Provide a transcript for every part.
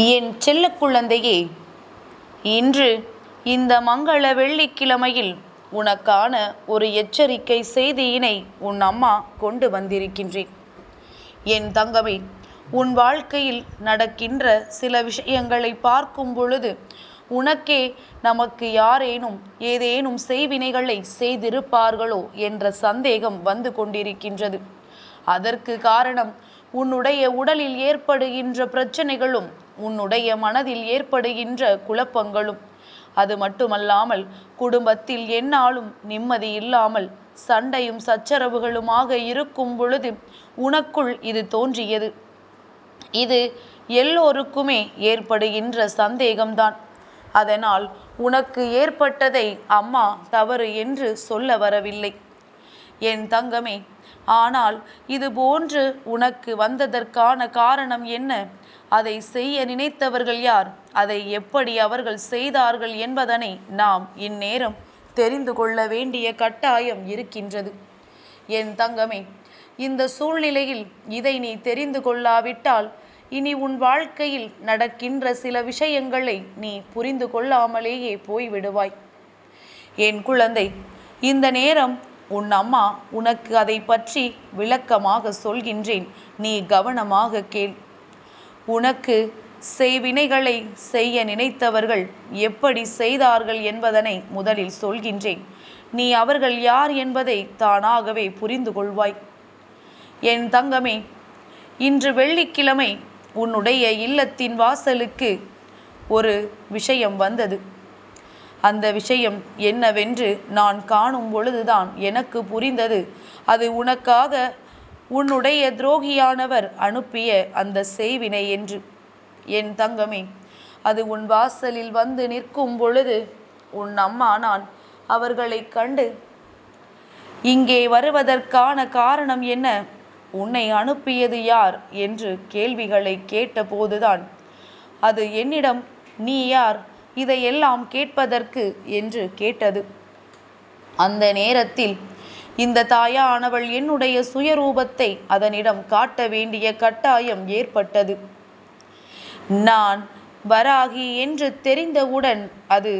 என் செல்ல குழந்தையே, இன்று இந்த மங்கள வெள்ளிக்கிழமையில் உனக்கான ஒரு எச்சரிக்கை செய்தியினை உன் அம்மா கொண்டு வந்திருக்கின்றேன். என் தங்கமே, உன் வாழ்க்கையில் நடக்கின்ற சில விஷயங்களை பார்க்கும் பொழுது உனக்கே நமக்கு யாரேனும் ஏதேனும் செய்வினைகளை செய்திருப்பார்களோ என்ற சந்தேகம் வந்து கொண்டிருக்கின்றது. அதற்கு காரணம் உன்னுடைய உடலில் ஏற்படுகின்ற பிரச்சனைகளும் உன்னுடைய மனதில் ஏற்படுகின்ற குழப்பங்களும். அது மட்டுமல்லாமல் குடும்பத்தில் எந்நாளும் நிம்மதி இல்லாமல் சண்டையும் சச்சரவுகளுமாக இருக்கும் பொழுது உனக்குள் இது தோன்றியது. இது எல்லோருக்குமே ஏற்படுகின்ற சந்தேகம்தான். அதனால் உனக்கு ஏற்பட்டதை அம்மா தவறு என்று சொல்ல வரவில்லை என் தங்கமே. ஆனால் இது போன்று உனக்கு வந்ததற்கான காரணம் என்ன? அதை செய்ய நினைத்தவர்கள் யார்? அதை எப்படி அவர்கள் செய்தார்கள் என்பதனை நாம் இந்நேரம் தெரிந்து கொள்ள வேண்டிய கட்டாயம் இருக்கின்றது என் தங்கமே. இந்த சூழ்நிலையில் இதை நீ தெரிந்து கொள்ளாவிட்டால் இனி உன் வாழ்க்கையில் நடக்கின்ற சில விஷயங்களை நீ புரிந்து கொள்ளாமலேயே போய்விடுவாய் என் குழந்தை. இந்த நேரம் உன் அம்மா உனக்கு அதை பற்றி விளக்கமாக சொல்கின்றேன், நீ கவனமாக கேள். உனக்கு செய்வினைகளை செய்ய நினைத்தவர்கள் எப்படி செய்தார்கள் என்பதனை முதலில் சொல்கின்றேன். நீ அவர்கள் யார் என்பதை தானாகவே புரிந்து கொள்வாய் என் தங்கமே. இன்று வெள்ளிக்கிழமை உன்னுடைய இல்லத்தின் வாசலுக்கு ஒரு விஷயம் வந்தது. அந்த விஷயம் என்னவென்று நான் காணும் பொழுதுதான் எனக்கு புரிந்தது. அது உனக்காக உன்னுடைய துரோகியானவர் அனுப்பிய அந்த செய்வினை என்று என் தங்கமே. அது உன் வாசலில் வந்து நிற்கும் பொழுது உன் அம்மா நான் அவர்களை கண்டு இங்கே வருவதற்கான காரணம் என்ன, உன்னை அனுப்பியது யார் என்று கேள்விகளை கேட்டபோதுதான் அது என்னிடம் நீ யார் இதையெல்லாம் கேட்பதற்கு என்று கேட்டது. அந்த நேரத்தில் இந்த தாயானவள் என்னுடைய சுயரூபத்தை அதனிடம் காட்ட வேண்டிய கட்டாயம் ஏற்பட்டது. நான் வராகி என்று தெரிந்தவுடன் அது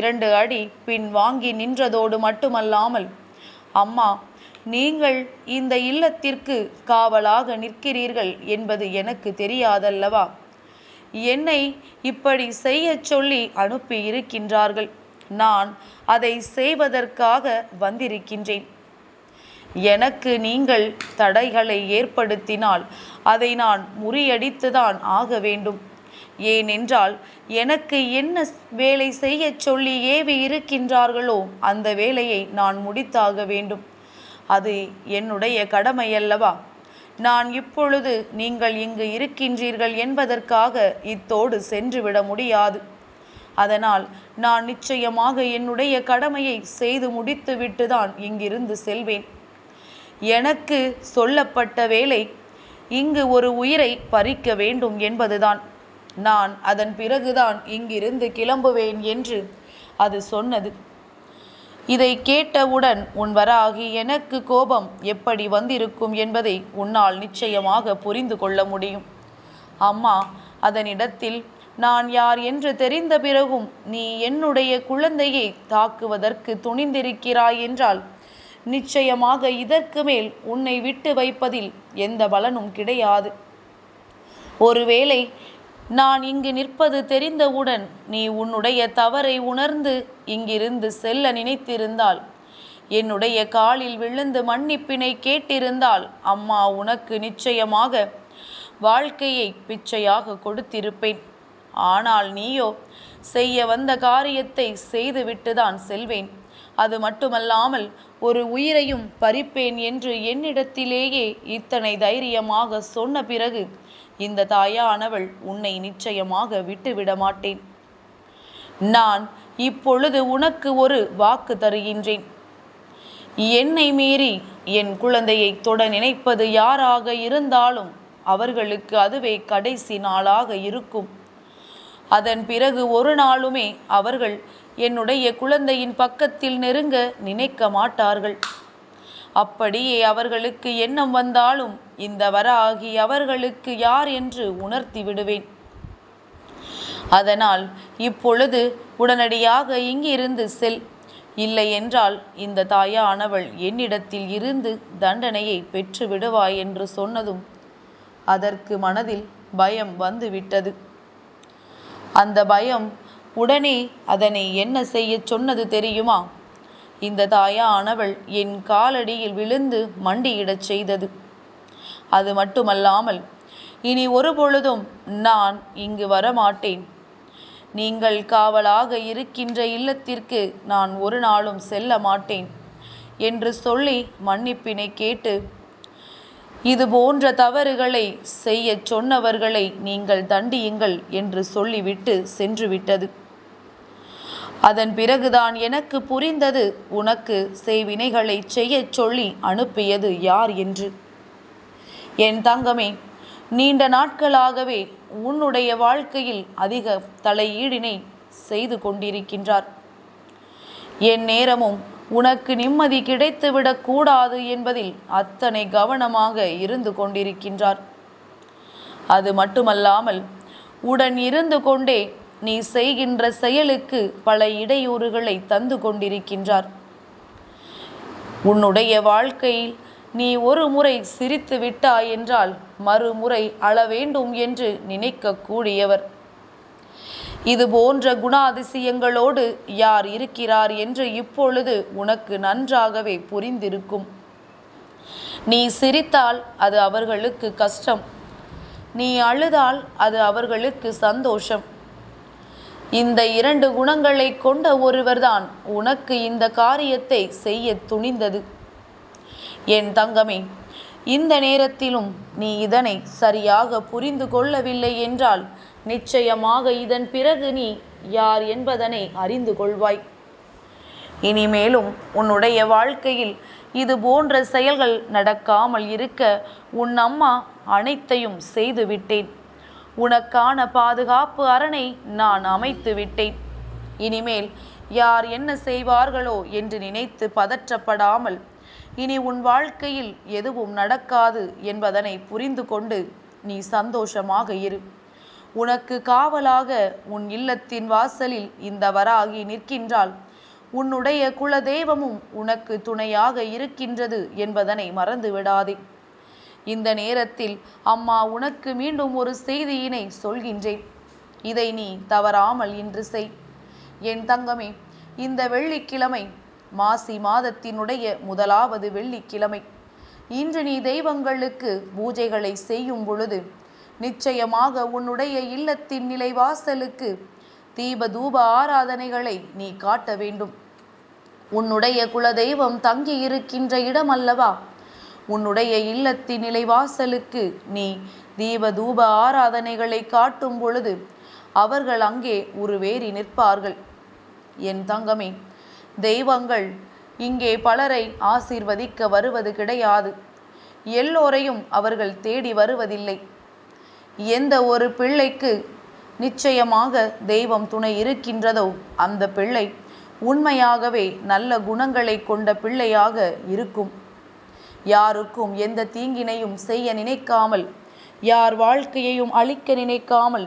2 அடி பின் வாங்கி நின்றதோடு மட்டுமல்லாமல், அம்மா, நீங்கள் இந்த இல்லத்திற்கு காவலாக நிற்கிறீர்கள் என்பது எனக்கு தெரியாதல்லவா? என்னை இப்படி செய்ய சொல்லி அனுப்பி இருக்கின்றார்கள். நான் அதை செய்வதற்காக வந்திருக்கின்றேன். எனக்கு நீங்கள் தடைகளை ஏற்படுத்தினால் அதை நான் முறியடித்துதான் ஆக வேண்டும். ஏனென்றால் எனக்கு என்ன வேலை செய்ய சொல்லி ஏவி இருக்கின்றார்களோ அந்த வேலையை நான் முடித்தாக வேண்டும். அது என்னுடைய கடமையல்லவா? நான் இப்பொழுது நீங்கள் இங்கு இருக்கின்றீர்கள் என்பதற்காக இத்தோடு சென்றுவிட முடியாது. அதனால் நான் நிச்சயமாக என்னுடைய கடமையை செய்து முடித்துவிட்டு தான் இங்கிருந்து செல்வேன். எனக்கு சொல்லப்பட்ட வேலை இங்கு ஒரு உயிரை பறிக்க வேண்டும் என்பதுதான். நான் அதன் பிறகுதான் இங்கிருந்து கிளம்புவேன் என்று அது சொன்னது. இதை கேட்டவுடன் உன் வராகி எனக்கு கோபம் எப்படி வந்திருக்கும் என்பதை உன்னால் நிச்சயமாக புரிந்து கொள்ள முடியும். அம்மா அதனிடத்தில் நான் யார் என்று தெரிந்த பிறகும் நீ என்னுடைய குழந்தையை தாக்குவதற்கு துணிந்திருக்கிறாய் என்றால் நிச்சயமாக இதற்கு மேல் உன்னை விட்டு வைப்பதில் எந்த பலனும் கிடையாது. ஒருவேளை நான் இங்கு நிற்பது தெரிந்தவுடன் நீ உன்னுடைய தவறை உணர்ந்து இங்கிருந்து செல்ல நினைத்திருந்தால், என்னுடைய காலில் விழுந்து மன்னிப்பினை கேட்டிருந்தால், அம்மா உனக்கு நிச்சயமாக வாழ்க்கையை பிச்சையாக கொடுத்திருப்பேன். ஆனால் நீயோ செய்ய வந்த காரியத்தை செய்துவிட்டுதான் செல்வேன், அது மட்டுமல்லாமல் ஒரு உயிரையும் பறிப்பேன் என்று என்னிடத்திலேயே இத்தனை தைரியமாக சொன்ன பிறகு இந்த தாயானவள் உன்னை நிச்சயமாக விட்டுவிட மாட்டேன். நான் இப்பொழுது உனக்கு ஒரு வாக்கு தருகின்றேன். என்னை மீறி என் குழந்தையை தொட நினைப்பது யாராக இருந்தாலும் அவர்களுக்கு அதுவே கடைசி நாளாக இருக்கும். அதன் பிறகு ஒரு நாளுமே அவர்கள் என்னுடைய குழந்தையின் பக்கத்தில் நெருங்க நினைக்க மாட்டார்கள். அப்படியே அவர்களுக்கு எண்ணம் வந்தாலும் இந்த வராகி அவர்களுக்கு யார் என்று உணர்த்தி விடுவேன். அதனால் இப்பொழுது உடனடியாக இங்கிருந்து செல். இல்லை என்றால் இந்த தாயானவள் என்னிடத்தில் இருந்து தண்டனையை பெற்று விடுவாய் என்று சொன்னதும் அதற்கு மனதில் பயம் வந்துவிட்டது. அந்த பயம் உடனே அதனை என்ன செய்ய சொன்னது தெரியுமா? இந்த தாயானவள் என் காலடியில் விழுந்து மண்டியிடச் செய்தது. அது மட்டுமல்லாமல், இனி ஒரு பொழுதும் நான் இங்கு வரமாட்டேன், நீங்கள் காவலாக இருக்கின்ற இல்லத்திற்கு நான் ஒரு நாளும் செல்ல மாட்டேன் என்று சொல்லி மன்னிப்பினை கேட்டு, இது போன்ற தவறுகளை செய்ய சொன்னவர்களை நீங்கள் தண்டியுங்கள் என்று சொல்லிவிட்டு சென்றுவிட்டது. அதன் பிறகுதான் எனக்கு புரிந்தது, உனக்கு செய்வினைகளை செய்ய சொல்லி அனுப்பியது யார் என்று. என் தங்கமே, நீண்ட நாட்களாகவே உன்னுடைய வாழ்க்கையில் அதிக தலையீடினை செய்து கொண்டிருக்கின்றார். என் நேரமும் உனக்கு நிம்மதி கிடைத்துவிடக் கூடாது என்பதில் அத்தனை கவனமாக இருந்து கொண்டிருக்கின்றார். அது மட்டுமல்லாமல் உடன் இருந்து கொண்டே நீ செய்கின்ற செயலுக்கு பல இடையூறுகளை தந்து கொண்டிருக்கின்றார். உன்னுடைய வாழ்க்கையில் நீ ஒரு முறை சிரித்து விட்டாய் என்றால் மறுமுறை அழ வேண்டும் என்று நினைக்கக்கூடியவர். இது போன்ற குணாதிசயங்களோடு யார் இருக்கிறார் என்று இப்பொழுது உனக்கு நன்றாகவே புரிந்திருக்கும். நீ சிரித்தால் அது அவர்களுக்கு கஷ்டம், நீ அழுதால் அது அவர்களுக்கு சந்தோஷம். இந்த 2 குணங்களை கொண்ட ஒருவர்தான் உனக்கு இந்த காரியத்தை செய்ய துணிந்தது. என் தங்கமே, இந்த நேரத்திலும் நீ இதனை சரியாக புரிந்து கொள்ளவில்லை என்றால் நிச்சயமாக இதன் பிறகு நீ யார் என்பதனை அறிந்து கொள்வாய். இனிமேலும் உன்னுடைய வாழ்க்கையில் இது போன்ற செயல்கள் நடக்காமல் இருக்க உன் அம்மா அனைத்தையும் செய்து விட்டேன். உனக்கான பாதுகாப்பு அரணை நான் அமைத்து விட்டேன். இனிமேல் யார் என்ன செய்வார்களோ என்று நினைத்து பதற்றப்படாமல் இனி உன் வாழ்க்கையில் எதுவும் நடக்காது என்பதனை புரிந்து கொண்டு நீ சந்தோஷமாக இரு. உனக்கு காவலாக உன் இல்லத்தின் வாசலில் இந்த வராகி நிற்கின்றாள். உன்னுடைய குலதெய்வமும் உனக்கு துணையாக இருக்கின்றது என்பதனை மறந்து விடாதே. இந்த நேரத்தில் அம்மா உனக்கு மீண்டும் ஒரு செய்தியினை சொல்கின்றேன். இதை நீ தவறாமல் இன்று செய். என் தங்கமே, இந்த வெள்ளிக்கிழமை மாசி மாதத்தினுடைய முதலாவது வெள்ளிக்கிழமை. இன்று நீ தெய்வங்களுக்கு பூஜைகளை செய்யும் பொழுது நிச்சயமாக உன்னுடைய இல்லத்தின் நிலைவாசலுக்கு தீப தூப ஆராதனைகளை நீ காட்ட வேண்டும். உன்னுடைய குலதெய்வம் தங்கி இருக்கின்ற இடம் அல்லவா? உன்னுடைய இல்லத்தின் நிலைவாசலுக்கு நீ தீப தூப ஆராதனைகளை காட்டும் பொழுது அவர்கள் அங்கே உருவேறி நிற்பார்கள். என் தங்கமே, தெய்வங்கள் இங்கே பலரை ஆசீர்வதிக்க வருவது கிடையாது. எல்லோரையும் அவர்கள் தேடி வருவதில்லை. எந்த ஒரு பிள்ளைக்கு நிச்சயமாக தெய்வம் துணை இருக்கின்றதோ அந்த பிள்ளை உண்மையாகவே நல்ல குணங்களை கொண்ட பிள்ளையாக இருக்கும். யாருக்கும் எந்த தீங்கினையும் செய்ய நினைக்காமல், யார் வாழ்க்கையையும் அழிக்க நினைக்காமல்,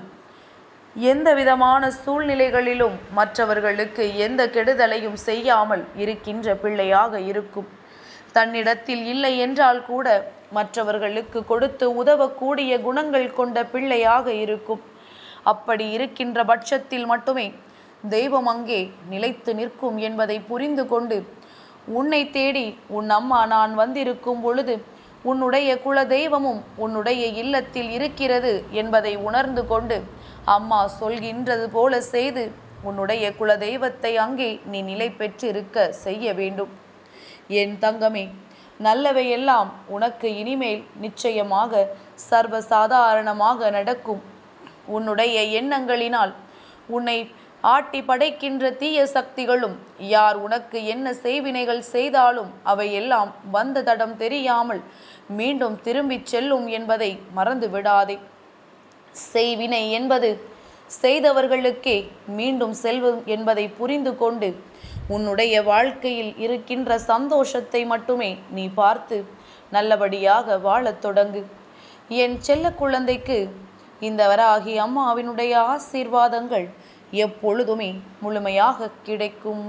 எந்த விதமான சூழ்நிலைகளிலும் மற்றவர்களுக்கு எந்த கெடுதலையும் செய்யாமல் இருக்கின்ற பிள்ளையாக இருக்கும். தன்னிடத்தில் இல்லை என்றால் கூட மற்றவர்களுக்கு கொடுத்து உதவக்கூடிய குணங்கள் கொண்ட பிள்ளையாக இருக்கும். அப்படி இருக்கின்ற பட்சத்தில் மட்டுமே தெய்வம் அங்கே நிலைத்து நிற்கும் என்பதை புரிந்து கொண்டு உன்னை தேடி உன் அம்மா நான் வந்திருக்கும் பொழுது உன்னுடைய குல தெய்வமும் உன்னுடைய இல்லத்தில் இருக்கிறது என்பதை உணர்ந்து கொண்டு அம்மா சொல்கின்றது போல செய்து உன்னுடைய குல தெய்வத்தை அங்கே நீ நிலை பெற்றிருக்க செய்ய வேண்டும். என் தங்கமே, நல்லவையெல்லாம் உனக்கு இனிமேல் நிச்சயமாக சர்வசாதாரணமாக நடக்கும். உன்னுடைய எண்ணங்களினால் உன்னை ஆட்டி படைக்கின்ற தீய சக்திகளும் யார் உனக்கு என்ன செய்வினைகள் செய்தாலும் அவையெல்லாம் வந்த தடம் தெரியாமல் மீண்டும் திரும்பிச் செல்லும் என்பதை மறந்து விடாதே. செய்வினை என்பது செய்தவர்களுக்கே மீண்டும் செல்வம் என்பதை புரிந்து கொண்டு உன்னுடைய வாழ்க்கையில் இருக்கின்ற சந்தோஷத்தை மட்டுமே நீ பார்த்து நல்லபடியாக வாழத் தொடங்கு. என் செல்ல குழந்தைக்கு இந்த வராகி அம்மாவினுடைய ஆசீர்வாதங்கள் எப்பொழுதுமே முழுமையாக கிடைக்கும்.